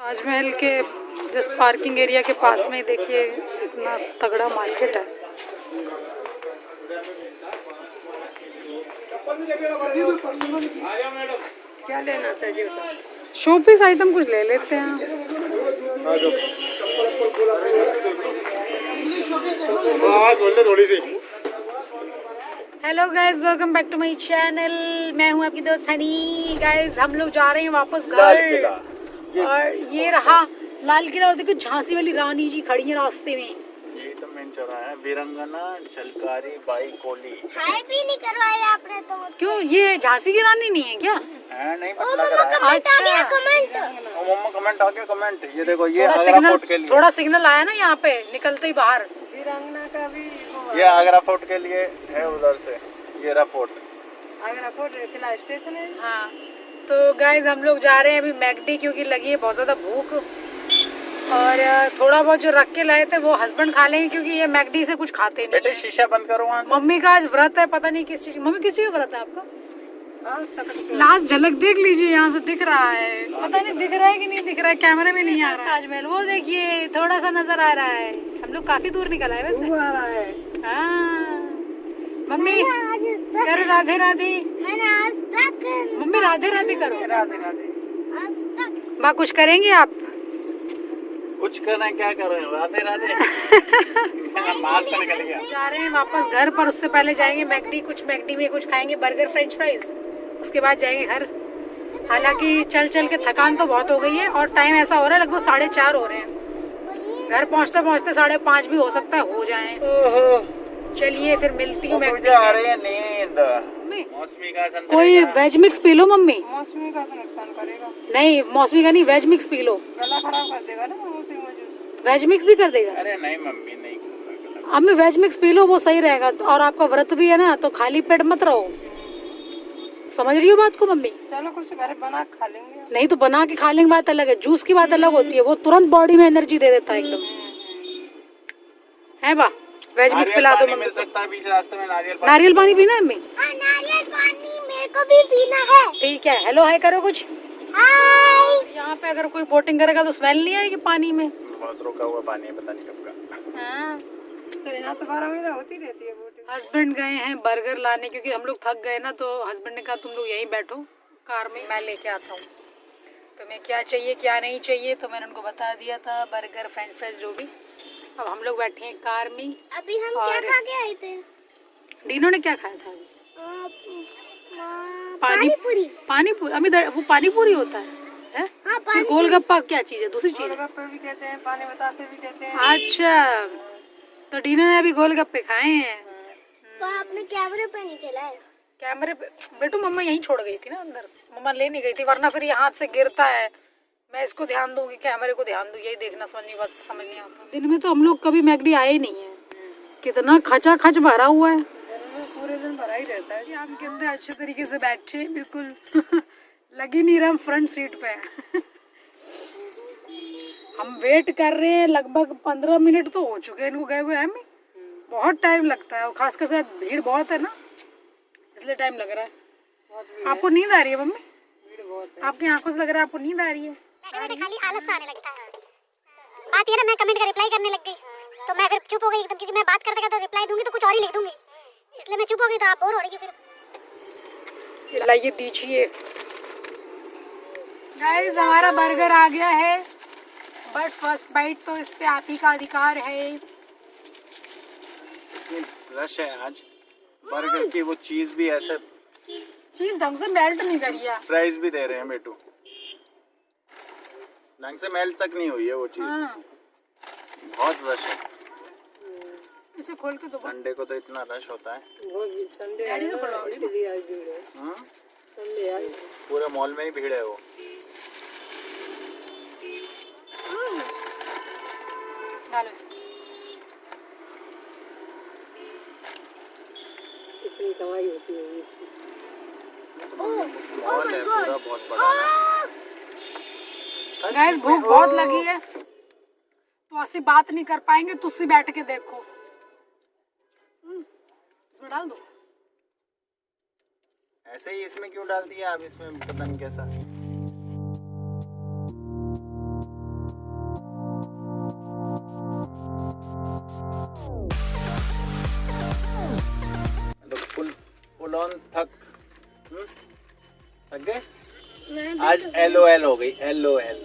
ताजमहल के जिस parking area के पास में देखिए इतना तगड़ा मार्केट है। क्या लेना था जी? शो पीस आइटम कुछ ले लेते हैं। Hello guys, welcome back to my channel. मैं हूं आपकी दोस्त हनी। गाइस हम लोग जा रहे हैं वापस घर और ये रहा लाल किला। और देखो झांसी वाली रानी जी खड़ी है रास्ते में। ये तो मेन चौराहा है। वीरंगना झलकारी बाई कोली। हाय भी नहीं करवाया आपने तो। क्यों, ये झांसी की रानी नहीं है क्या? है नहीं पता लग रहा है। अच्छा, कमेंट मम्मा कमेंट आ गया कमेंट। ये देखो ये थोड़ा आगरा सिग्नल, फोर्ट के लिए। थोड़ा सिग्नल आया ना यहाँ पे निकलते ही बाहर। वीरांगना का भी ये आगरा फोर्ट के लिए है उधर से। ये रहा फोर्ट। आगरा फोर्ट किला स्टेशन है। हाँ तो गाइज हम लोग जा रहे हैं अभी मैकडी, क्योंकि लगी है बहुत ज़्यादा भूख। और थोड़ा बहुत जो रख के लाए थे वो हस्बैंड खा लेंगे, क्योंकि ये मैकडी से कुछ खाते नहीं बेटे है। शीशा बंद करो वहाँ से। मम्मी का आज व्रत है, पता नहीं किस चीज। मम्मी किस चीज का व्रत है आपका? लास्ट झलक देख लीजिए, यहाँ से दिख रहा है। पता नहीं दिख रहा है कि नहीं दिख रहा है, कैमरे में नहीं आ रहा है। ताजमहल वो देखिए थोड़ा सा नजर आ रहा है। हम लोग काफी दूर निकल आए वैसे। आ रहा है। हाँ मम्मी करो राधे राधे। मैंने आज तक मम्मी राधे राधे करो। राधे राधे। आज तक माँ कुछ करेंगे आप? कुछ कर रहे हैं, क्या कर रहे हैं? राधे राधे। मास्क तो निकल गया। जा रहे हैं वापस घर, पर उससे पहले जाएंगे मैकडी। कुछ मैकडी में कुछ खाएंगे, बर्गर फ्रेंच फ्राइज। उसके बाद जाएंगे घर। हालांकि चल चल के थकान तो बहुत हो गई है और टाइम ऐसा हो रहा है लगभग 4:30 हो रहे हैं। घर पहुंचते पहुंचते 5:30 भी हो सकता है हो जाए। चलिए फिर मिलती हूँ मैकडी। आ रही है नींद। मम्मी मौसमी का संतरे कोई का। Veg mix P low mummy. मौसमी का तो नुकसान करेगा। नहीं मौसमी का नहीं, वेज मिक्स पी लो। गला खराब कर देगा ना मौसमी का जूस। वेज मिक्स भी कर देगा। अरे नहीं मम्मी नहीं। अम्मी वेज मिक्स पी लो, वो सही रहेगा। और आपका व्रत भी है ना, तो खाली पेट मत रहो। समझ रही हो बात को मम्मी? चलो कुछ घर बना खा लेंगे। नहीं तो बना के खा लेंगे बात अलग है, जूस की बात अलग होती है। वो तुरंत बॉडी में एनर्जी दे देता है एकदम। है बा वेज मिक्स पिला दो मम्मी। मिल सकता है बीच रास्ते में नारियल पानी पीना है मम्मी? हाँ, नारियल पानी मेरे को भी पीना है। ठीक है। हेलो हाय करो कुछ। हाय। यहाँ पे अगर कोई बोटिंग करेगा तो स्मेल नहीं आएगी पानी में? बहुत रुका हुआ पानी है, पता नहीं कब का। हाँ। तो यहाँ तो 12 महीना होती रहती है बोटिंग। हस्बैंड गए हैं बर्गर लाने, क्योंकि हम लोग थक गए ना। तो हस्बैंड ने कहा तुम लोग यहीं बैठो कार में, मैं लेके आता हूँ। तुम्हें क्या चाहिए क्या नहीं चाहिए तो मैंने उनको बता दिया था, बर्गर फ्रेंच फ्राइज जो भी। अब हम लोग बैठे हैं कार में। अभी हम क्या खा के आए थे? डीनो ने क्या खाया था अभी? पानी पूरी। पानी पूरी अभी वो पानी पूरी होता है? हाँ, फिर गोलगप्पा क्या चीज़ है? दूसरी चीज़ है? गोलगप्पे भी कहते हैं, पानी बतासे भी कहते हैं। अच्छा तो डीनो ने अभी गोलगप्पे खाए हैं। तो आपने कैमरे पे नहीं चलाया? कैमरे पे बेटू मम्मा यहीं छोड़ गई थी ना अंदर, मम्मा ले नहीं गई थी, वरना फिर ये हाथ से गिरता है। मैं इसको ध्यान दूंगी, कैमरे को ध्यान दूँ, यही देखना समझ नहीं आता। दिन में तो हम लोग कभी मैकडी आए ही नहीं है। कितना खचा खच भरा हुआ है। पूरे दिन भरा ही रहता है। आम के अंदर अच्छे तरीके से बैठे बिल्कुल लग ही नहीं रहा हम फ्रंट सीट पे। हम वेट कर रहे हैं, लगभग 15 मिनट तो हो चुके हैं इनको गए हुए हमें। बहुत टाइम लगता है और खासकर से भीड़ बहुत है ना, इसलिए टाइम लग रहा है। आपको नींद आ रही है मम्मी? आपकी आंखों से लग रहा है आपको नींद आ रही है। खाली आलस आने लगता है। बात ये ना, मैं कमेंट का रिप्लाई करने लग गई तो मैं फिर चुप हो गई एकदम, क्योंकि मैं बात करते करते रिप्लाई दूंगी तो कुछ और ही लिख दूंगी, इसलिए मैं चुप हो गई। तो आप बोर हो रही है फिर। लाइए दीजिए। गाइस हमारा बर्गर आ गया है, बट फर्स्ट बाइट तो इस पे आप ही का अधिकार है। रश है आज बर्गर की। वो चीज भी ऐसे चीज ढंग से मेल्ट नहीं करी है। प्राइस भी दे रहे हैं बेटू, ढंग से मेल्ट तक नहीं हुई है वो चीज। हाँ। बहुत रश है। इसे खोल के दो। संडे को तो इतना रश होता है। डैडी से खुलवाओ। पूरे मॉल में ही भीड़ है वो। डालो इसमें। कितनी कमाई होती है। मॉल है पूरा बहुत बड़ा है। गाइस भूख बहुत लगी है तो ऐसी बात नहीं कर पाएंगे, तुझसे बैठ के देखो। इसमें डाल दो। ऐसे ही इसमें क्यों डाल दिया आप? इसमें पता नहीं कैसा। थक गए? आज LOL हो गई, LOL।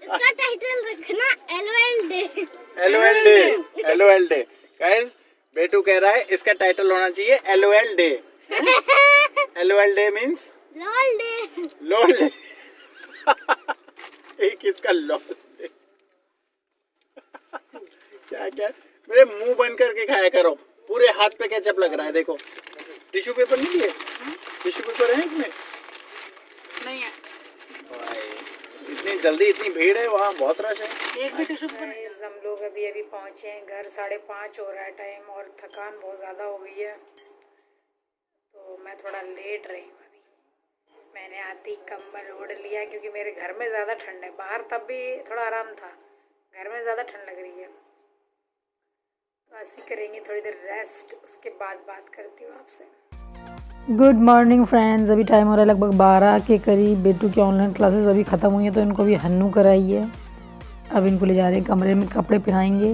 इसका टाइटल रखना LOL day. LOL day, LOL day. Guys Betu कह रहा है इसका टाइटल होना चाहिए LOL day. LOL day means lol day. Lol day. एक इसका लोल डे। क्या क्या मेरे मुंह बंद करके खाया करो, पूरे हाथ पे केचप लग रहा है। देखो टिश्यू पेपर नहीं लिए? टिश्यू पेपर है इसमें? नहीं है। इतनी जल्दी इतनी भीड़ है वहाँ, बहुत रश है। एक भी टिश्यू पेपर। हम लोग अभी पहुँचे हैं घर, 5:30 हो रहा है टाइम और थकान बहुत ज़्यादा हो गई है तो मैं थोड़ा लेट रही हूँ अभी। मैंने आती कंबल ओढ़ लिया क्योंकि मेरे घर में ज़्यादा ठंड है, बाहर तब भी थोड़ा आराम था, घर में ज़्यादा ठंड लग रही है तो ऐसे करेंगे थोड़ी देर रेस्ट, उसके बाद बात करती हूँ आपसे। गुड मॉर्निंग फ्रेंड्स, अभी टाइम हो रहा है लगभग 12 के करीब। बेटू की ऑनलाइन क्लासेस अभी ख़त्म हुई हैं तो इनको भी हन्नू कराई है। अब इनको ले जा रहे हैं कमरे में, कपड़े पहनाएंगे।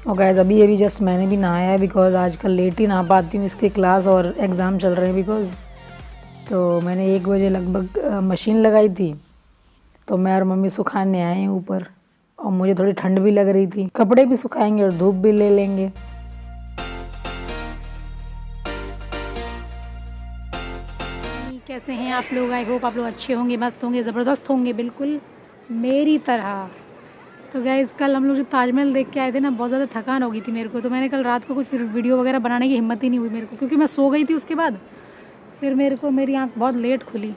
और गाइस अभी जस्ट मैंने भी नहाया है बिकॉज़ आजकल लेट ही नहा पाती हूँ, इसके क्लास और एग्ज़ाम चल रहे हैं बिकॉज़। तो मैंने 1 बजे लगभग मशीन लगाई थी तो मैं और मम्मी सुखाने आए हैं ऊपर और मुझे थोड़ी ठंड भी लग रही थी। कपड़े भी सुखाएंगे और धूप भी ले लेंगे। कैसे हैं आप लोग? आई होप आप लोग अच्छे होंगे, मस्त होंगे, ज़बरदस्त होंगे, बिल्कुल मेरी तरह। तो गाइस कल हम लोग जब ताजमहल देख के आए थे ना, बहुत ज़्यादा थकान हो गई थी मेरे को, तो मैंने कल रात को कुछ फिर वीडियो वगैरह बनाने की हिम्मत ही नहीं हुई मेरे को, क्योंकि मैं सो गई थी उसके बाद। फिर मेरी आँख बहुत लेट खुली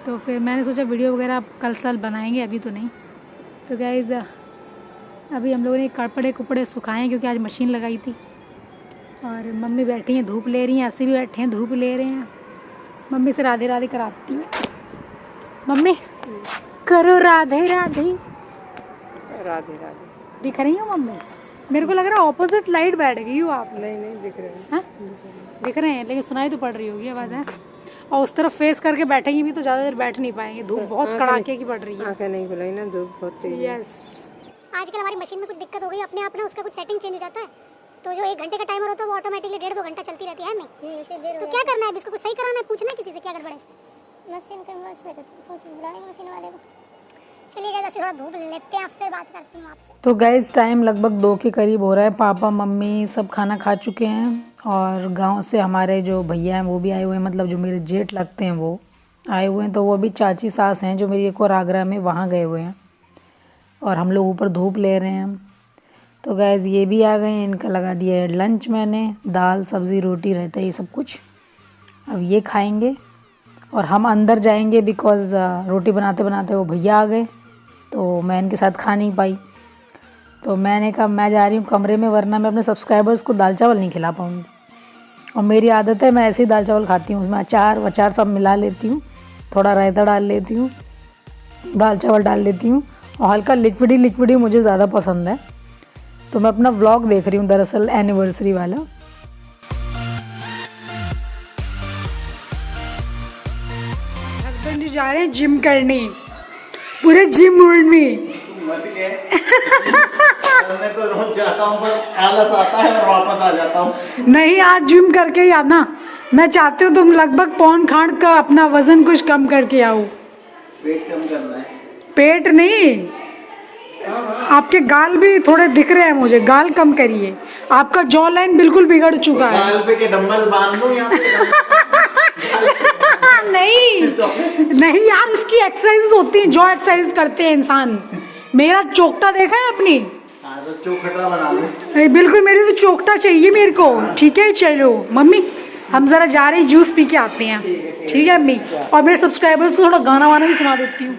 तो फिर मैंने सोचा वीडियो वगैरह कल साल बनाएंगे, अभी तो नहीं। तो गाइस अभी हम लोगों ने कपड़े सुखाए हैं क्योंकि आज मशीन लगाई थी और मम्मी बैठी हैं धूप ले रही हैं, ऐसे भी बैठे हैं धूप ले रहे हैं। मम्मी से राधे राधे कराती हूँ। मम्मी करो राधे राधे। राधे राधे। दिख रही हो मम्मी? मेरे को लग रहा है ऑपोजिट लाइट बैठ गई हो आप। नहीं दिख रहे हैं। हाँ दिख रहे हैं लेकिन सुनाई तो पड़ रही होगी आवाज़ है। और उस तरफ फेस करके बैठेंगे भी तो ज़्यादा देर बैठ नहीं पाएंगे, धूप बहुत कड़ाके की पड़ रही है। आंखें नहीं खुलाई ना, धूप बहुत तेज है। यस। आजकल हमारी मशीन में कुछ दिक्कत हो गई, अपने आप ना उसका कुछ सेटिंग चेंज हो जाता है तो जो 1 घंटे का टाइमर होता है वो ऑटोमेटिकली 1.5-2 घंटा चलती रहती है। तो क्या करना है, इसको कुछ सही कराना है, पूछना है किसी से क्या गड़बड़ है मशीन के मशीन वाले को। चलिए गाइस थोड़ा धूप लेते हैं, फिर बात करती हूँ आपसे। तो गाइस टाइम लगभग 2 के करीब हो रहा है। पापा मम्मी सब खाना खा चुके हैं और गांव से हमारे जो भैया हैं वो भी आए हुए हैं, मतलब जो मेरे जेठ लगते हैं वो आए हुए हैं। तो वो भी चाची सास हैं जो मेरी एक और आगरा में, वहाँ गए हुए हैं और हम लोग ऊपर धूप ले रहे हैं। तो गाइस ये भी आ गए हैं, इनका लगा दिया है लंच मैंने, दाल सब्ज़ी रोटी रहता है ये सब कुछ। अब ये खाएंगे और हम अंदर जाएंगे बिकॉज़ रोटी बनाते बनाते वो भैया आ गए तो मैं इनके साथ खा नहीं पाई। तो मैंने कहा मैं जा रही हूँ कमरे में, वरना मैं अपने सब्सक्राइबर्स को दाल चावल नहीं खिला पाऊँगी। और मेरी आदत है मैं ऐसे ही दाल चावल खाती हूँ, उसमें अचार सब मिला लेती हूँ, थोड़ा रायता डाल लेती हूँ, दाल चावल डाल लेती हूँ और हल्का लिक्विडी मुझे ज़्यादा पसंद है। तो मैं अपना व्लॉग देख रही हूँ दरअसल एनिवर्सरी वाला। हस्बैंड जी जा रहे हैं जिम करने, पूरे जिम मूड में। मत गए। मैं तो रोज जाता हूँ पर आलस आता है और वापस आ जाता हूँ। नहीं आज जिम करके ही आना। मैं चाहती हूँ तुम लगभग 1 खांड का अपना वजन कुछ कम करके आओ। पेट कम करना है? पेट नहीं, आपके गाल भी थोड़े दिख रहे हैं मुझे, गाल कम करिए। आपका जॉ लाइन बिल्कुल बिगड़ चुका है। गाल पे के डंबल बांध लूं यहाँ पे? नहीं यार, इसकी एक्सरसाइज होती है, जॉ एक्सरसाइज करते हैं इंसान। मेरा चोकटा देखा है अपनी? हाँ तो चौखटा बना लो। बिल्कुल मेरे तो चोकटा चाहिए मेरे को। ठीक है चलो मम्मी हम ज़रा जा रहे हैं, जूस पी के आते हैं। ठीक है अम्मी, और मेरे सब्सक्राइबर्स को थोड़ा गाना वाना भी सुना देती हूँ।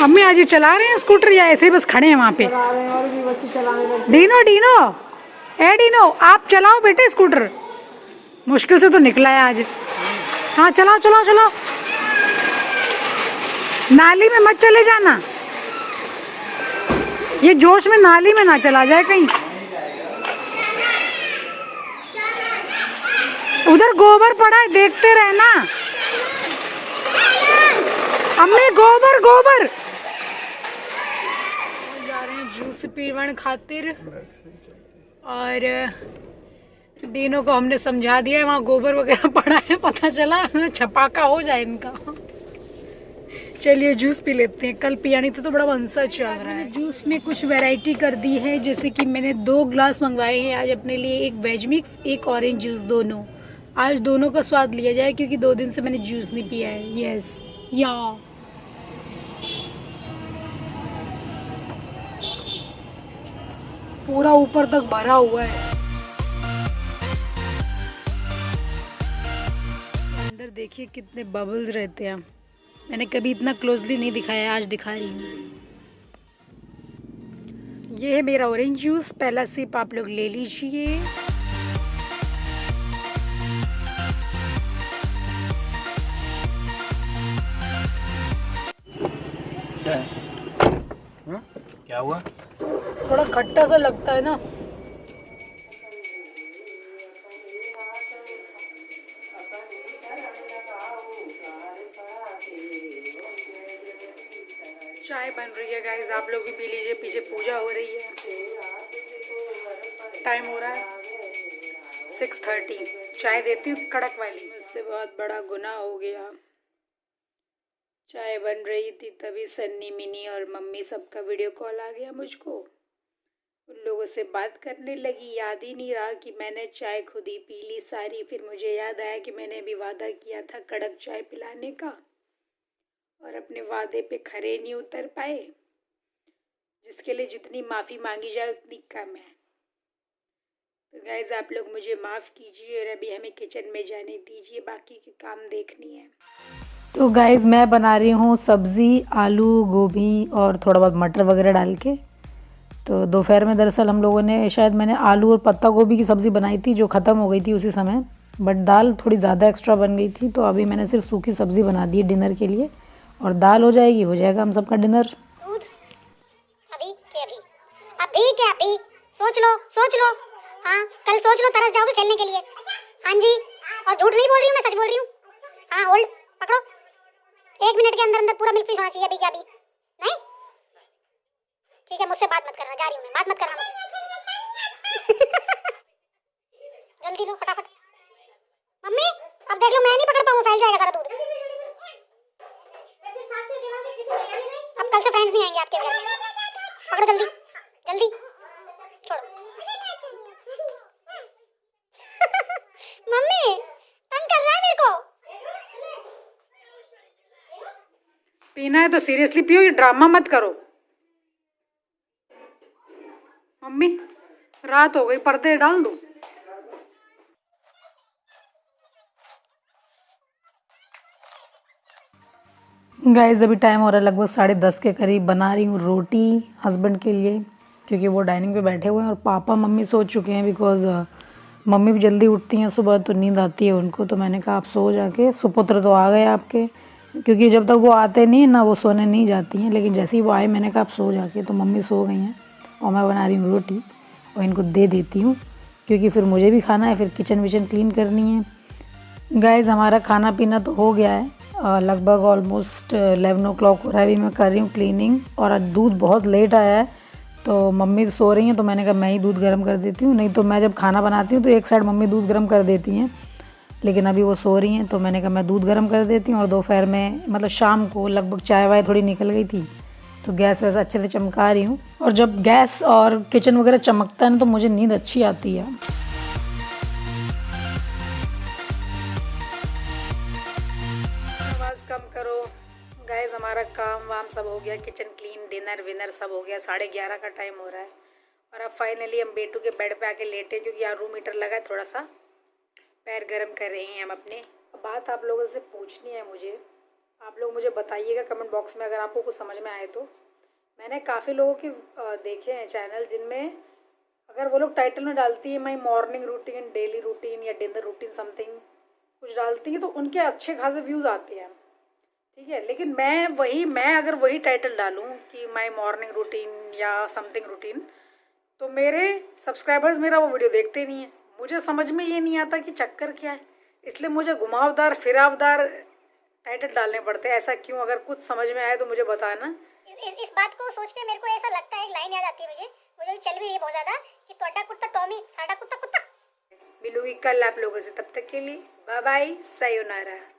अम्मी आज ये चला रहे हैं स्कूटर या ऐसे ही बस खड़े हैं वहाँ पे? डीनो आप चलाओ बेटे स्कूटर, मुश्किल से तो निकला है आज। हाँ चलाओ। नाली में मत चले जाना, ये जोश में नाली में ना चला जाए कहीं। उधर गोबर पड़ा है, देखते रहना। अम्मी गोबर। जा रहे हैं जूस पीवन खातिर और डीनो को हमने समझा दिया है, वहाँ गोबर वगैरह पड़ा है, पता चला छपाका हो जाए इनका। चलिए जूस पी लेते हैं, कल पिया नहीं था तो बड़ा मनसा चल रहा है। जूस में कुछ वैरायटी कर दी है, जैसे कि मैंने 2 ग्लास मंगवाए हैं आज अपने लिए, एक वेज मिक्स एक ऑरेंज जूस, दोनों। आज दोनों का स्वाद लिया जाए क्योंकि 2 दिन से मैंने जूस नहीं पिया है। यस या पूरा ऊपर तक भरा हुआ है। अंदर देखिए कितने बबल्स रहते हैं, मैंने कभी इतना क्लोजली नहीं दिखाया, आज दिखा रही हूँ। ये है मेरा ऑरेंज जूस, पहला सिप आप लोग ले लीजिए। क्या हुआ? थोड़ा खट्टा सा लगता है ना। चाय बन रही है गाइस, आप लोग भी पी लीजिए, पीछे पूजा हो रही है। टाइम हो रहा है 6:30। चाय देती हूँ कड़क वाली। मुझसे बहुत बड़ा गुनाह हो गया। चाय बन रही थी तभी सन्नी, मिनी और मम्मी सबका वीडियो कॉल आ गया मुझको। उन लोगों से बात करने लगी, याद ही नहीं रहा कि मैंने चाय खुद ही पी ली सारी। फिर मुझे याद आया कि मैंने भी वादा किया था कड़क चाय पिलाने का, और अपने वादे पे खरे नहीं उतर पाए, जिसके लिए जितनी माफ़ी मांगी जाए उतनी कम है। तो गाइज आप लोग मुझे माफ़ कीजिए, और अभी हमें किचन में जाने दीजिए, बाकी के काम देखनी है। तो गाइज मैं बना रही हूँ सब्ज़ी, आलू गोभी और थोड़ा बहुत मटर वगैरह डाल के। तो दोपहर में दरअसल हम लोगों ने, शायद मैंने आलू और पत्ता गोभी की सब्ज़ी बनाई थी जो ख़त्म हो गई थी उसी समय, बट दाल थोड़ी ज़्यादा एक्स्ट्रा बन गई थी, तो अभी मैंने सिर्फ सूखी सब्ज़ी बना दी है डिनर के लिए, और दाल हो जाएगी, हो जाएगा हम सबका डिनर। अभी के अभी, अभी के अभी, सोच लो। हाँ कल सोच लो, तरस जाओगे खेलने के लिए। हाँ जी, और झूठ नहीं बोल रही हूँ, मैं सच बोल रही हूँ। हाँ होल्ड पकड़ो, 1 मिनट के अंदर अंदर पूरा मिल्क फिश होना चाहिए। अभी क्या अभी नहीं? ठीक है, मुझसे बात मत करना, जा रही हूँ मैं, बात मत करना मुझसे। जल्दी लो फटाफट। मम्मी अब देख लो, मैं नहीं पकड़ पाऊँ, फैल जाएगा सारा दूध। अब कल से फ्रेंड्स नहीं आएंगे आपके घर में। पकड़ो जल्दी जल्दी, छोड़ो। मम्मी तंग कर रहा है मेरे को। पीना है तो सीरियसली पियो, ये ड्रामा मत करो। मम्मी रात हो गई, पर्दे डाल दूं? गाइस अभी टाइम हो रहा है लगभग 10:30 के करीब। बना रही हूँ रोटी हस्बैंड के लिए, क्योंकि वो डाइनिंग पे बैठे हुए हैं, और पापा मम्मी सो चुके हैं, बिकॉज मम्मी भी जल्दी उठती हैं सुबह, तो नींद आती है उनको। तो मैंने कहा आप सो जाके, सुपुत्र तो आ गए आपके, क्योंकि जब तक वो आते नहीं ना वो सोने नहीं जाती हैं, लेकिन जैसे ही वो आए मैंने कहा आप सो जाके, तो मम्मी सो गई हैं, और मैं बना रही हूँ रोटी और इनको दे देती हूँ, क्योंकि फिर मुझे भी खाना है, फिर किचन विचन क्लीन करनी है। गाइस हमारा खाना पीना तो हो गया है, लगभग ऑलमोस्ट 11 o'clock हो रहा है। अभी मैं कर रही हूँ क्लीनिंग, और आज दूध बहुत लेट आया है, तो मम्मी सो रही हैं, तो मैंने कहा मैं ही दूध गर्म कर देती हूँ। नहीं तो मैं जब खाना बनाती हूँ तो एक साइड मम्मी दूध गर्म कर देती हैं, लेकिन अभी वो सो रही हैं, तो मैंने कहा मैं दूध गर्म कर देती हूँ। और दोपहर में मतलब शाम को लगभग चाय वाय थोड़ी निकल गई थी, तो गैस वैसे अच्छे से चमका रही हूँ। और जब गैस और किचन वगैरह चमकता है ना तो मुझे नींद अच्छी आती है। आवाज़ कम करो गाइस, हमारा काम वाम सब हो गया, किचन क्लीन, डिनर विनर सब हो गया। 11:30 का टाइम हो रहा है, और अब फाइनली हम बेटू के बेड पे आके लेटे, क्योंकि यहाँ रूम हीटर लगा है, थोड़ा सा पैर गर्म कर रहे हैं हम अपने। बात आप लोगों से पूछनी है मुझे, आप लोग मुझे बताइएगा कमेंट बॉक्स में अगर आपको कुछ समझ में आए तो। मैंने काफ़ी लोगों के देखे हैं चैनल, जिनमें अगर वो लोग टाइटल में डालती है my morning routine, daily routine या डिनर रूटीन समथिंग कुछ डालती हैं, तो उनके अच्छे खासे व्यूज़ आते हैं, ठीक है। लेकिन मैं अगर वही टाइटल डालूँ कि माई मॉर्निंग रूटीन या समथिंग रूटीन, तो मेरे सब्सक्राइबर्स मेरा वो वीडियो देखते नहीं हैं। मुझे समझ में ये नहीं आता कि चक्कर क्या है, इसलिए मुझे घुमावदार फिरावदार टाइटल डालने पड़ते हैं। ऐसा क्यों? अगर कुछ समझ में आए तो मुझे बताना। इस बात को सोच के मेरे को ऐसा लगता है, एक लाइन याद आती है मुझे भी चल भी रही है बहुत ज़्यादा, कि तोड़ा कुत्ता टॉमी, साडा कुत्ता कुत्ता। बिल्लू मिलूंगी कल आप लोगों से, तब तक के लिए बाय बाय, सायोनारा।